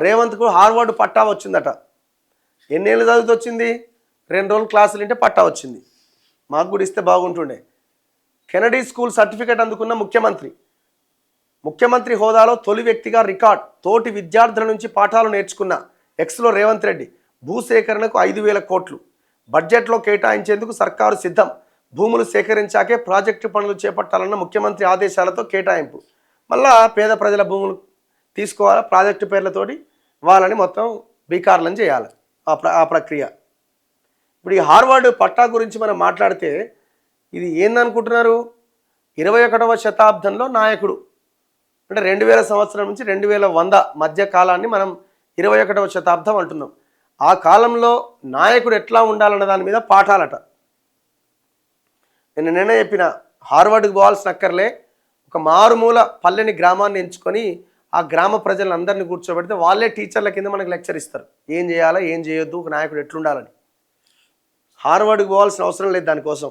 రేవంత్కు Harvard పట్టా వచ్చిందట. ఎన్నేళ్ళు చదివితే వచ్చింది? 2 రోజులు క్లాసులు వింటే పట్టా వచ్చింది. మాకు కూడా ఇస్తే బాగుంటుండే. కెనడీ స్కూల్ సర్టిఫికేట్ అందుకున్న ముఖ్యమంత్రి హోదాలో తొలి వ్యక్తిగా రికార్డ్. తోటి విద్యార్థుల నుంచి పాఠాలు నేర్చుకున్న ఎక్స్లో రేవంత్ రెడ్డి. భూసేకరణకు 5,000 కోట్లు బడ్జెట్లో కేటాయించేందుకు సర్కారు సిద్ధం. భూములు సేకరించాకే ప్రాజెక్టు పనులు చేపట్టాలన్న ముఖ్యమంత్రి ఆదేశాలతో కేటాయింపు. మళ్ళా పేద ప్రజల భూములు తీసుకోవాలా, ప్రాజెక్టు పేర్లతోటి వాళ్ళని మొత్తం బీకార్లను చేయాలి. ఆ ప్రక్రియ. ఇప్పుడు ఈ హార్వర్డ్ పట్టా గురించి మనం మాట్లాడితే ఇది ఏందనుకుంటున్నారు? 21వ శతాబ్దంలో నాయకుడు అంటే 2000 సంవత్సరం నుంచి 2100 మధ్య కాలాన్ని మనం 21వ శతాబ్దం అంటున్నాం. ఆ కాలంలో నాయకుడు ఎట్లా ఉండాలన్న దాని మీద పాఠాలట. నేనే చెప్పిన, హార్వర్డ్కి పోవాల్సిన అక్కర్లే, ఒక మారుమూల పల్లెని గ్రామాన్ని ఎంచుకొని ఆ గ్రామ ప్రజలందరినీ కూర్చోబెడితే వాళ్ళే టీచర్ల కింద మనకు లెక్చర్ ఇస్తారు. ఏం చేయాలా, ఏం చేయొద్దు, ఒక నాయకుడు ఎట్లుండాలని. హార్వర్డ్కి పోవాల్సిన అవసరం లేదు దానికోసం.